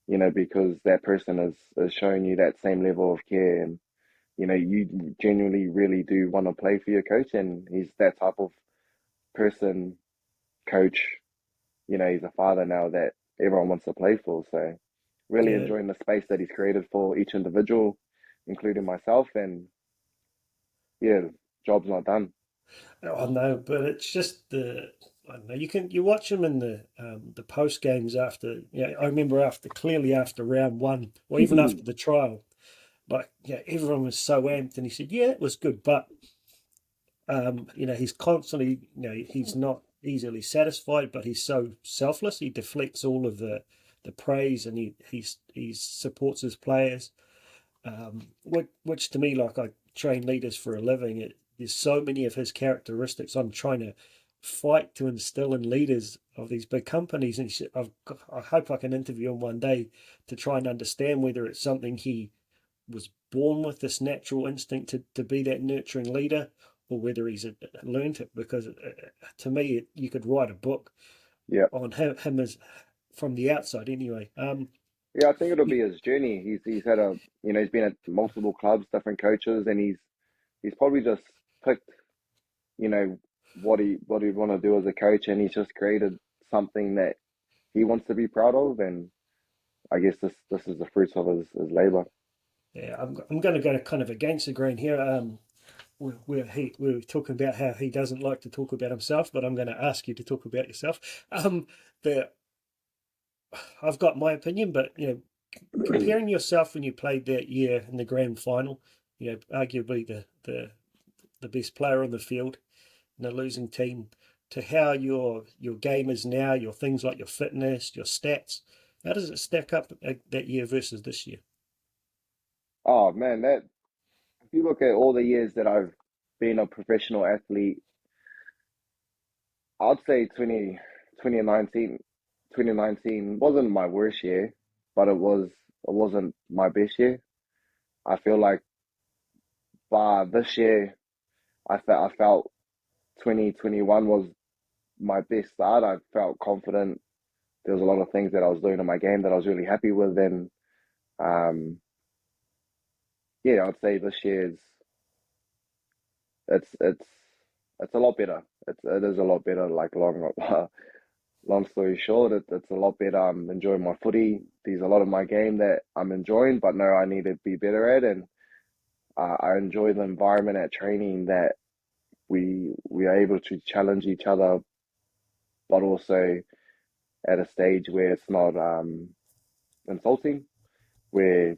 [SPEAKER 2] because that person is showing you that same level of care. And, you genuinely really do want to play for your coach. And he's that type of person, coach. He's a father now that everyone wants to play for. So really
[SPEAKER 1] yeah.
[SPEAKER 2] enjoying the space that he's created for each individual, including myself. And yeah, job's not done.
[SPEAKER 1] I know, but it's just I don't know. You watch him in the post games after. I remember clearly after round one, or even after the trial. Like, everyone was so amped, and he said, "Yeah, it was good, but he's constantly, he's not easily satisfied, but he's so selfless. He deflects all of the praise, and he supports his players. Which to me, like, I train leaders for a living. There's so many of his characteristics I'm trying to fight to instill in leaders of these big companies. And I hope I can interview him one day to try and understand whether it's something he was born with, this natural instinct to be that nurturing leader, or whether he's learned it. Because to me, you could write a book
[SPEAKER 2] Yeah.
[SPEAKER 1] on him as from the outside anyway.
[SPEAKER 2] Yeah, I think it'll be his journey. He's had he's been at multiple clubs, different coaches, and he's probably just picked, you know, what he'd want to do as a coach, and he's just created something that he wants to be proud of, and I guess this is the fruits of his labor.
[SPEAKER 1] Yeah, I'm going to go kind of against the grain here. We were talking about how he doesn't like to talk about himself, but I'm going to ask you to talk about yourself. The I've got my opinion, but comparing yourself when you played that year in the grand final, arguably the best player on the field in a losing team, to how your game is now, your things like your fitness, your stats. How does it stack up that year versus this year?
[SPEAKER 2] Oh man, that if you look at all the years that I've been a professional athlete, I'd say 2019 wasn't my worst year, but it wasn't my best year. I feel like by this year, I felt 2021 was my best start. I felt confident. There was a lot of things that I was doing in my game that I was really happy with, and um, yeah, I'd say this year's it's it's it's a lot better. It is a lot better. Like long story short, it's a lot better. I'm enjoying my footy. There's a lot of my game that I'm enjoying, but no, I need to be better at, and I enjoy the environment at training that we are able to challenge each other, but also at a stage where it's not insulting, where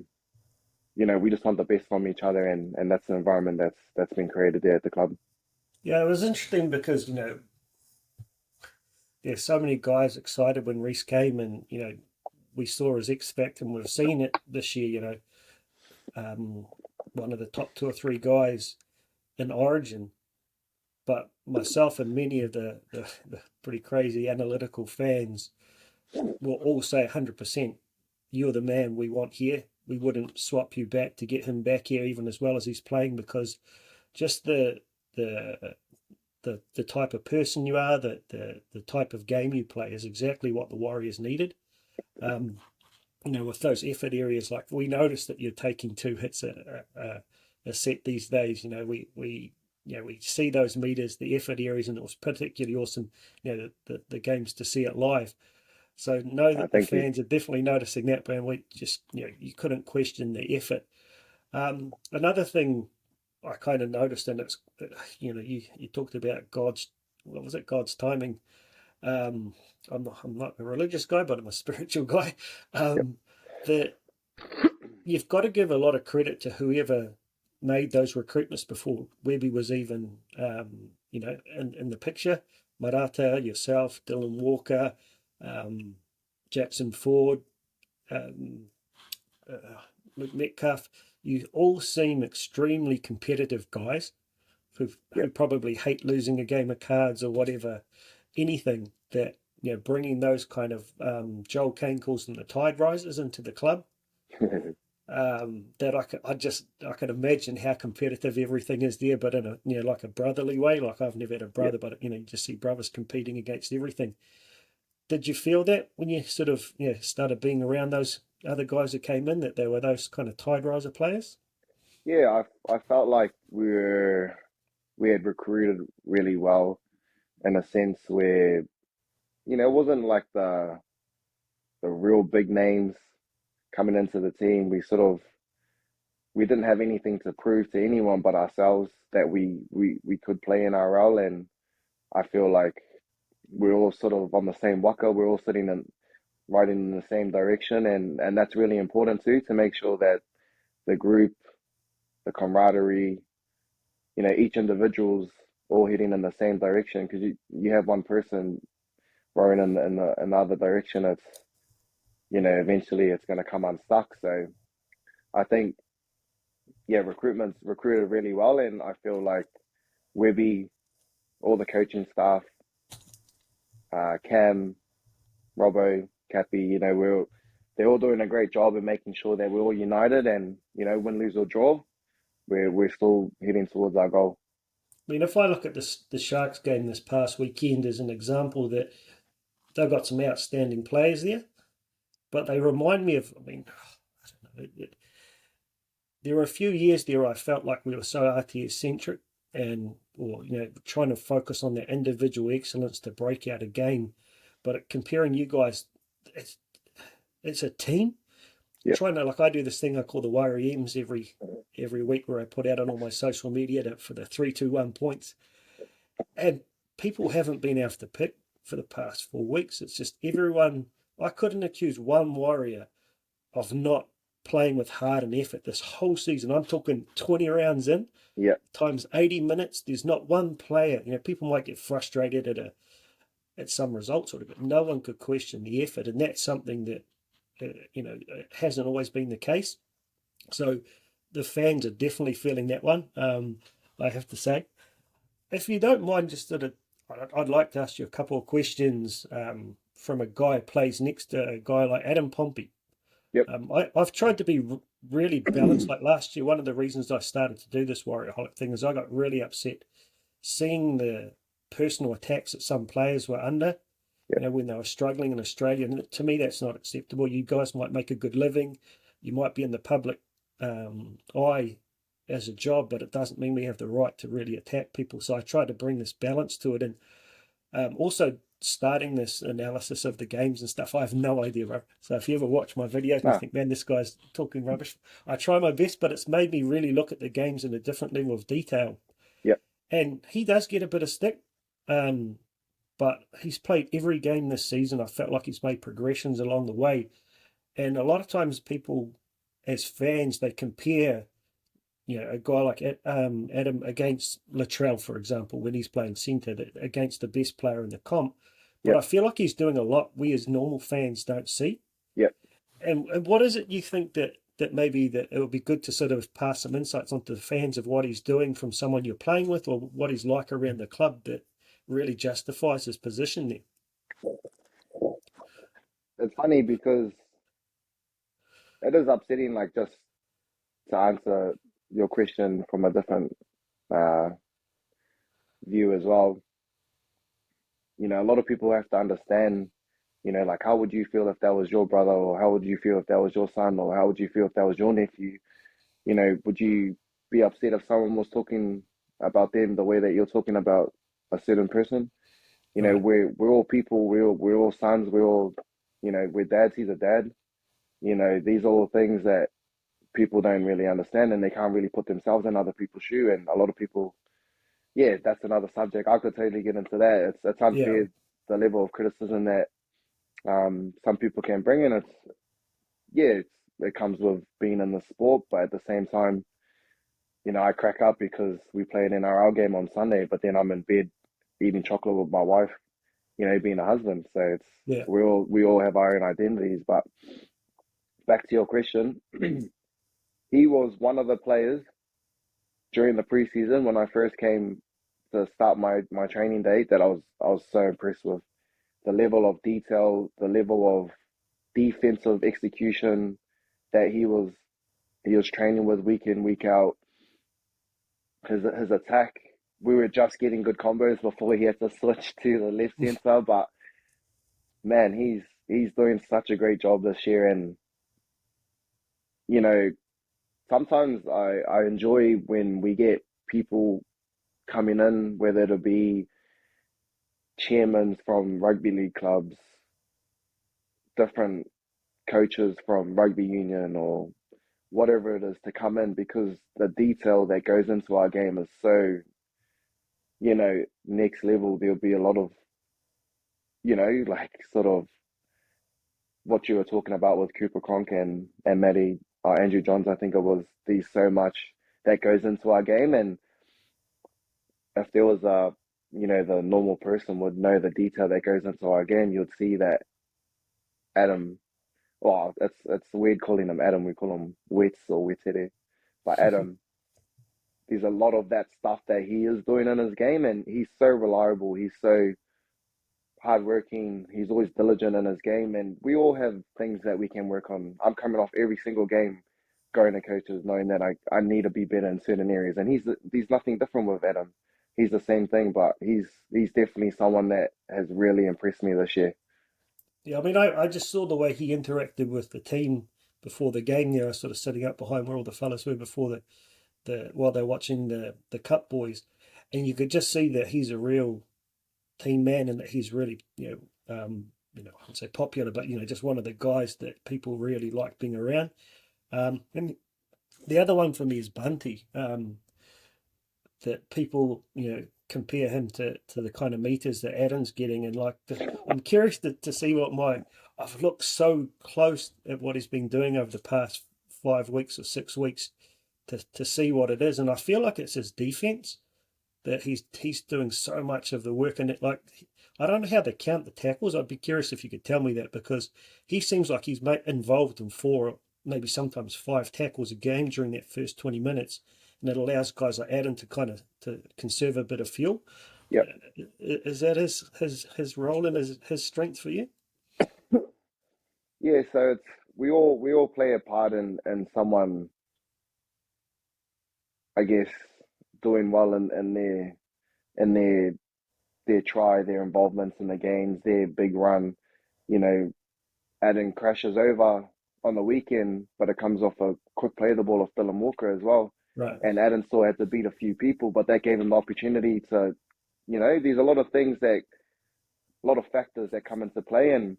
[SPEAKER 2] we just want the best from each other, and that's the environment that's been created there at the club.
[SPEAKER 1] Yeah, it was interesting because there's so many guys excited when Reece came, and we saw his X factor, and we've seen it this year. Um, One of the top two or three guys in Origin. But myself and many of the pretty crazy analytical fans will all say 100%, you're the man we want here. We wouldn't swap you back to get him back here, even as well as he's playing, because just the the type of person you are, the type of game you play is exactly what the Warriors needed. Um, with those effort areas, like we noticed that you're taking two hits a set these days. We see those meters, the effort areas, and it was particularly awesome. The games to see it live. So know that the
[SPEAKER 2] Thank you.
[SPEAKER 1] fans are definitely noticing that, and we just you couldn't question the effort. Another thing I kind of noticed, and it's you talked about God's, what was it, God's timing. Um, I'm not a religious guy, but I'm a spiritual guy.
[SPEAKER 2] Yep.
[SPEAKER 1] That you've got to give a lot of credit to whoever made those recruitments before Webby was even in the picture. Marata, yourself, Dylan Walker, um, Jackson Ford, um, Luke Metcalf. You all seem extremely competitive guys who
[SPEAKER 2] Yep.
[SPEAKER 1] probably hate losing a game of cards or whatever, anything that, bringing those kind of Joel Kane calls them the tide risers into the club. That I can imagine how competitive everything is there, but in a like a brotherly way. Like, I've never had a
[SPEAKER 2] Yep.
[SPEAKER 1] brother, but you just see brothers competing against everything. Did you feel that when you sort of started being around those other guys who came in, that they were those kind of tide riser players?
[SPEAKER 2] Yeah, I felt like we had recruited really well in a sense where it wasn't like the real big names coming into the team. We didn't have anything to prove to anyone but ourselves that we could play in our role, and I feel like we're all sort of on the same waka. We're all sitting and riding in the same direction, and that's really important too, to make sure that the group, the camaraderie, each individual's all heading in the same direction. Because you have one person rowing in the other direction, it's eventually it's going to come unstuck. So I think, yeah, recruitment's recruited really well, and I feel like Webby, all the coaching staff, Cam, Robbo, Cappy, they're all doing a great job in making sure that we're all united, and win, lose or draw, we're still heading towards our goal.
[SPEAKER 1] I mean, if I look at the Sharks game this past weekend as an example, that they've got some outstanding players there, but they remind me of, I mean, I don't know, there were a few years there I felt like we were so RTS centric and, or, trying to focus on their individual excellence to break out a game. But comparing you guys, it's, it's a team.
[SPEAKER 2] Yeah,
[SPEAKER 1] Trying to, like, I do this thing I call the Warriors every week, where I put out on all my social media for the 3-2-1 points. And people haven't been able to pick for the past 4 weeks. It's just everyone. I couldn't accuse one Warrior of not playing with heart and effort this whole season. I'm talking 20 rounds in,
[SPEAKER 2] yeah,
[SPEAKER 1] times 80 minutes. There's not one player. People might get frustrated at some results, but no one could question the effort, and that's something that hasn't always been the case. So the fans are definitely feeling that one. I have to say, if you don't mind, just sort of, I'd like to ask you a couple of questions from a guy who plays next to a guy like Adam Pompey.
[SPEAKER 2] yep,
[SPEAKER 1] I've tried to be really balanced. Like last year, one of the reasons I started to do this Warriorholic thing is I got really upset seeing the personal attacks that some players were under,
[SPEAKER 2] yep,
[SPEAKER 1] when they were struggling in Australia. And to me, that's not acceptable. You guys might make a good living. You might be in the public eye as a job, but it doesn't mean we have the right to really attack people. So I try to bring this balance to it. And also starting this analysis of the games and stuff, I have no idea, bro. So if you ever watch my videos and you
[SPEAKER 2] nah,
[SPEAKER 1] think, man, this guy's talking rubbish, I try my best, but it's made me really look at the games in a different level of detail.
[SPEAKER 2] yep.
[SPEAKER 1] And he does get a bit of stick, but he's played every game this season. I felt like he's made progressions along the way. And a lot of times people, as fans, they compare, a guy like Adam against Latrell, for example, when he's playing centre, against the best player in the comp. But
[SPEAKER 2] Yep,
[SPEAKER 1] I feel like he's doing a lot we as normal fans don't see.
[SPEAKER 2] yep.
[SPEAKER 1] And what is it you think that maybe that it would be good to sort of pass some insights onto the fans of what he's doing from someone you're playing with, or what he's like around the club that really justifies his position there?
[SPEAKER 2] It's funny because it is upsetting, like, just to answer your question from a different uh, view as well. A lot of people have to understand, like, how would you feel if that was your brother, or how would you feel if that was your son, or how would you feel if that was your nephew? Would you be upset if someone was talking about them the way that you're talking about a certain person?
[SPEAKER 1] Right.
[SPEAKER 2] We're all people. We're all sons. We're all, we're dads. He's a dad. These are all things that people don't really understand, and they can't really put themselves in other people's shoe. And a lot of people, yeah, that's another subject. I could totally get into that. It's
[SPEAKER 1] Yeah.
[SPEAKER 2] unfair, the level of criticism that some people can bring, and it comes with being in the sport. But at the same time, I crack up because we play an NRL game on Sunday, but then I'm in bed eating chocolate with my wife, being a husband. So it's
[SPEAKER 1] Yeah.
[SPEAKER 2] we all have our own identities. But back to your question, he was one of the players during the preseason when I first came to start my training day that I was so impressed with the level of detail, the level of defensive execution that he was training with week in, week out. His attack, we were just getting good combos before he had to switch to the left center. But man, he's doing such a great job this year, and you know sometimes I enjoy when we get people coming in, whether it'll be chairmen from rugby league clubs, different coaches from rugby union, or whatever it is, to come in, because the detail that goes into our game is so next level. There'll be a lot of like sort of what you were talking about with Cooper Cronk and Matty, Andrew Johns, I think it was. There's so much that goes into our game, and if there was the normal person would know the detail that goes into our game, you'd see that Adam. Well, it's weird calling him Adam. We call him Wits or Witere, but Adam. There's a lot of that stuff that he is doing in his game, and he's so reliable. He's so hardworking. He's always diligent in his game, and we all have things that we can work on. I'm coming off every single game, going to coaches knowing that I need to be better in certain areas, and he's nothing different with Adam. He's the same thing, but he's definitely someone that has really impressed me this year.
[SPEAKER 1] Yeah, I mean, I just saw the way he interacted with the team before the game. I was sort of sitting up behind where all the fellas were before while they're watching the Cup boys, and you could just see that he's a real team man and that he's really, I wouldn't say popular, but just one of the guys that people really like being around. And the other one for me is Bunty. That people compare him to the kind of meters that Adam's getting, and I'm curious to see I've looked so close at what he's been doing over the past 5 weeks or 6 weeks to see what it is, and I feel like it's his defense that he's doing so much of the work, and I don't know how to count the tackles. I'd be curious if you could tell me that, because he seems like he's involved in 4, maybe sometimes 5 tackles a game during that first 20 minutes, and it allows guys like Adam to kind of to conserve a bit of fuel.
[SPEAKER 2] Yep.
[SPEAKER 1] Is that his role and his strength for you?
[SPEAKER 2] Yeah, so it's we all play a part in someone, I guess, doing well in their try, their involvements in the games, their big run. You know, Adam crashes over on the weekend, but it comes off a quick play the ball of Dylan Walker as well.
[SPEAKER 1] Right.
[SPEAKER 2] And Adam still had to beat a few people, but that gave him the opportunity to, there's a lot of a lot of factors that come into play. And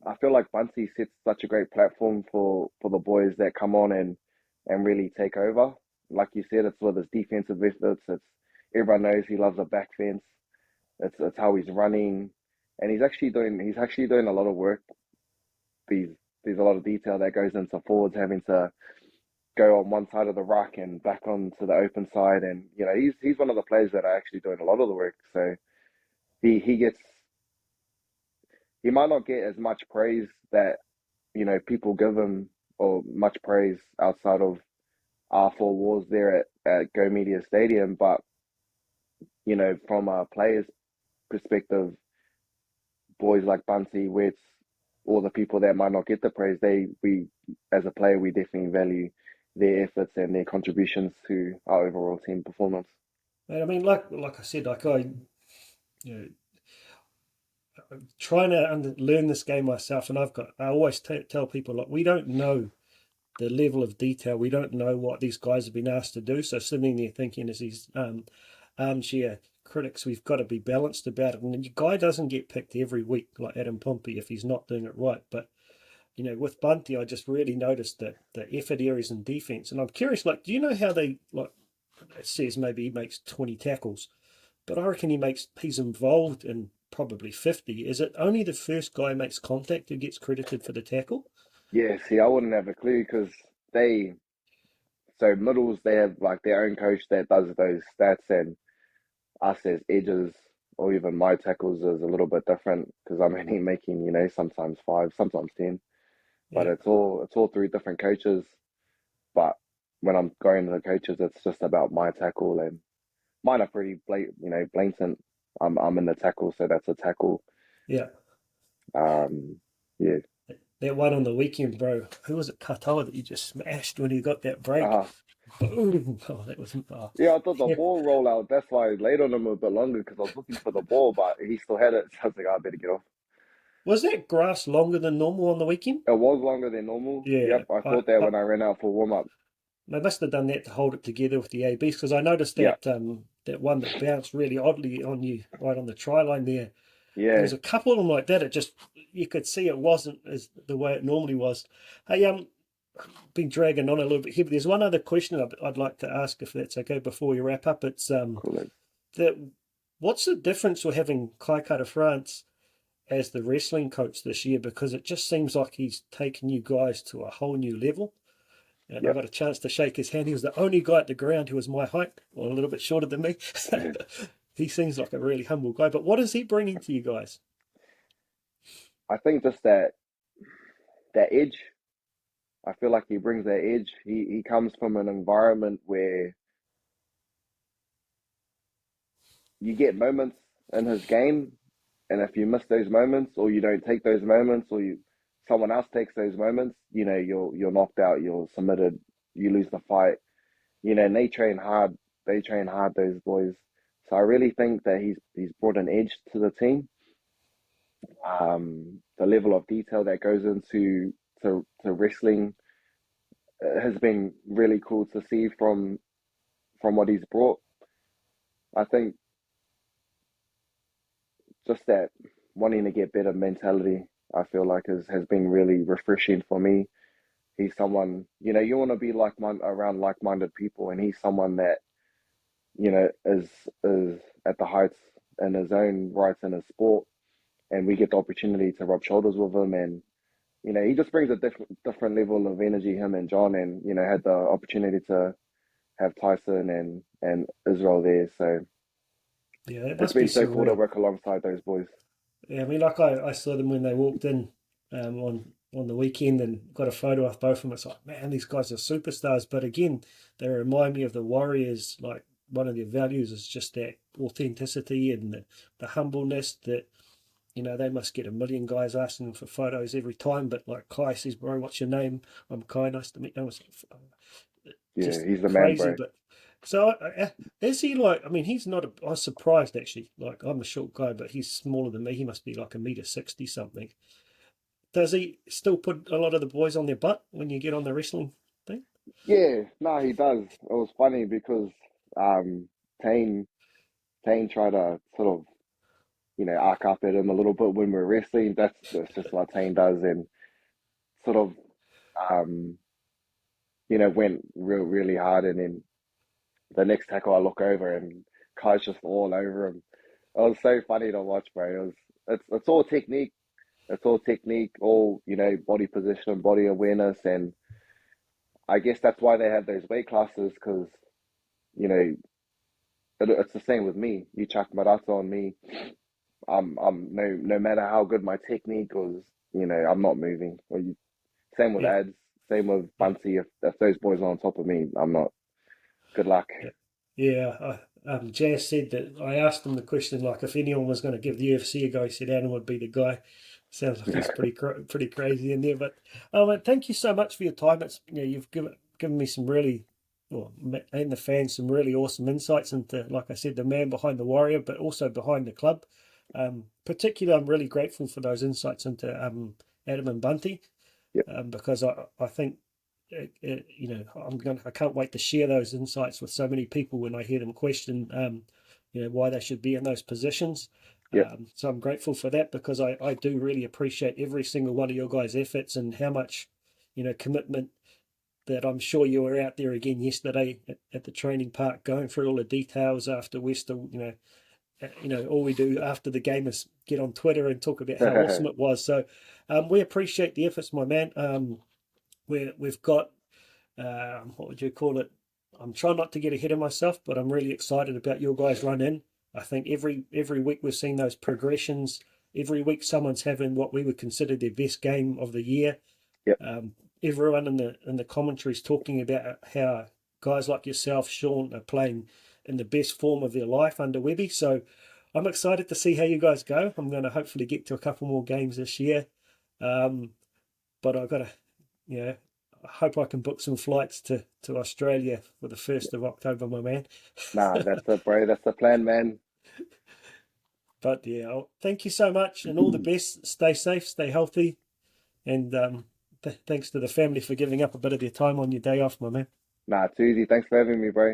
[SPEAKER 2] I feel like Bunty sets such a great platform for the boys that come on and really take over. Like you said, it's with his defensive efforts. Everyone knows he loves a back fence. It's how he's running, and he's actually doing a lot of work. There's a lot of detail that goes into forwards having to go on one side of the ruck and back onto the open side, and he's one of the players that are actually doing a lot of the work. So he might not get as much praise that people give him, or much praise outside of our 4 walls there at Go Media Stadium, but from a player's perspective, boys like Bunty, Wets, all the people that might not get the praise, we as a player, we definitely value their efforts and their contributions to our overall team performance.
[SPEAKER 1] And I mean, like I said, I'm trying to learn this game myself, and I always tell people, like, we don't know the level of detail. We don't know what these guys have been asked to do. So sitting there thinking as these armchair critics, we've got to be balanced about it. And the guy doesn't get picked every week like Adam Pompey if he's not doing it right. But with Bunty, I just really noticed that the effort areas in defense. And I'm curious, do you know how they, it says maybe he makes 20 tackles, but I reckon he's involved in probably 50. Is it only the first guy makes contact who gets credited for the tackle?
[SPEAKER 2] Yeah, see, I wouldn't have a clue because middles, they have like their own coach that does those stats, and us as edges or even my tackles is a little bit different because I'm only making, sometimes 5, sometimes 10, but
[SPEAKER 1] Yeah.
[SPEAKER 2] it's all through different coaches. But when I'm going to the coaches, it's just about my tackle, and mine are pretty blatant. I'm in the tackle, so that's a tackle.
[SPEAKER 1] Yeah.
[SPEAKER 2] Yeah.
[SPEAKER 1] That one on the weekend, bro. Who was it, Katoa, that you just smashed when he got that break?
[SPEAKER 2] Uh,
[SPEAKER 1] Boom! Oh, that was. Oh.
[SPEAKER 2] yeah, I thought the
[SPEAKER 1] Yeah.
[SPEAKER 2] ball roll out. That's why I laid on him a bit longer because I was looking for the ball, but he still had it. So I was like, I better get off.
[SPEAKER 1] Was that grass longer than normal on the weekend?
[SPEAKER 2] It was longer than normal.
[SPEAKER 1] Yeah.
[SPEAKER 2] Yep, I thought that when I ran out for warm up.
[SPEAKER 1] They must have done that to hold it together with the ABs, because I noticed
[SPEAKER 2] Yeah,
[SPEAKER 1] that one that bounced really oddly on you right on the try line there. There
[SPEAKER 2] yeah,
[SPEAKER 1] was a couple of them like that. It just, you could see it wasn't as the way it normally was. Hey, been dragging on a little bit here, but there's one other question I'd like to ask, if that's okay, before we wrap up. It's
[SPEAKER 2] cool.
[SPEAKER 1] that what's the difference with having Kai Kara France as the wrestling coach this year, because it just seems like he's taken you guys to a whole new level. And I
[SPEAKER 2] Yep.
[SPEAKER 1] got a chance to shake his hand. He was the only guy at the ground who was my height, or a little bit shorter than me. He seems like a really humble guy. But what is he bringing to you guys?
[SPEAKER 2] I think just that edge. I feel like he brings that edge. He comes from an environment where you get moments in his game, and if you miss those moments, or you don't take those moments, or someone else takes those moments, you're knocked out, you're submitted, you lose the fight. And they train hard. They train hard, those boys. So I really think that he's brought an edge to the team. The level of detail that goes into to wrestling has been really cool to see from what he's brought. I think just that wanting to get better mentality, I feel like has been really refreshing for me. He's someone, you want to be around like-minded people, and he's someone that, is at the heights in his own rights in his sport, and we get the opportunity to rub shoulders with him, and he just brings a different level of energy. Him and John, and had the opportunity to have Tyson and Israel there, so
[SPEAKER 1] Yeah, it
[SPEAKER 2] it's
[SPEAKER 1] must be
[SPEAKER 2] been so cool to
[SPEAKER 1] surreal.
[SPEAKER 2] work alongside those boys.
[SPEAKER 1] Yeah, I mean, like I saw them when they walked in on the weekend and got a photo of both of them. It's like, man, these guys are superstars. But again, they remind me of the Warriors. Like one of their values is just that authenticity and the humbleness that, they must get a million guys asking them for photos every time. But like Kai says, bro, what's your name? I'm Kai, nice to meet you.
[SPEAKER 2] Yeah,
[SPEAKER 1] Just
[SPEAKER 2] he's the man,
[SPEAKER 1] crazy.
[SPEAKER 2] bro.
[SPEAKER 1] But so is he like? I mean, he's not. I was surprised actually. Like I'm a short guy, but he's smaller than me. He must be like 1.60 m something. Does he still put a lot of the boys on their butt when you get on the wrestling thing?
[SPEAKER 2] Yeah, no, he does. It was funny because um, Tane Tane tried to sort of arc up at him a little bit when we're wrestling. That's just what Tane does, and sort of um, went really hard, and then the next tackle I look over and Kai's just all over him. It was so funny to watch, bro. It's all technique. It's all technique, all body position, body awareness, and I guess that's why they have those weight classes because you know it's the same with me. You chuck Marato on me, I'm no matter how good my technique was, I'm not moving. Same with
[SPEAKER 1] Yeah,
[SPEAKER 2] ads, same with
[SPEAKER 1] yeah,
[SPEAKER 2] Bunty. If those boys are on top of me, I'm not. Good luck.
[SPEAKER 1] yeah. Yeah, Jazz said that I asked him the question like if anyone was going to give the UFC a go, he said Adam would be the guy. Sounds like he's pretty crazy in there. But thank you so much for your time. It's you've given me some really, well, and the fans some really awesome insights into, like I said, the man behind the Warrior, but also behind the club. Particularly, I'm really grateful for those insights into Adam and Bunty,
[SPEAKER 2] Yep.
[SPEAKER 1] because I think I can't wait to share those insights with so many people when I hear them question why they should be in those positions.
[SPEAKER 2] Yep.
[SPEAKER 1] So I'm grateful for that because I do really appreciate every single one of your guys' efforts and how much commitment that I'm sure you were out there again yesterday at the training park going through all the details after Wester. All we do after the game is get on Twitter and talk about how awesome it was. So we appreciate the efforts, my man. We've got what would you call it? I'm trying not to get ahead of myself, but I'm really excited about your guys' run in. I think every week we're seeing those progressions. Every week someone's having what we would consider their best game of the year.
[SPEAKER 2] Yep.
[SPEAKER 1] Everyone in the commentaries talking about how guys like yourself, Sean, are playing in the best form of their life under Webby. So I'm excited to see how you guys go. I'm going to hopefully get to a couple more games this year. But I've got to, I hope I can book some flights to Australia for the 1st of October, my man.
[SPEAKER 2] Nah, that's it, bro. That's the plan, man.
[SPEAKER 1] But yeah, thank you so much and all the best. Stay safe, stay healthy. And thanks to the family for giving up a bit of their time on your day off, my man.
[SPEAKER 2] Nah, too easy. Thanks for having me, bro.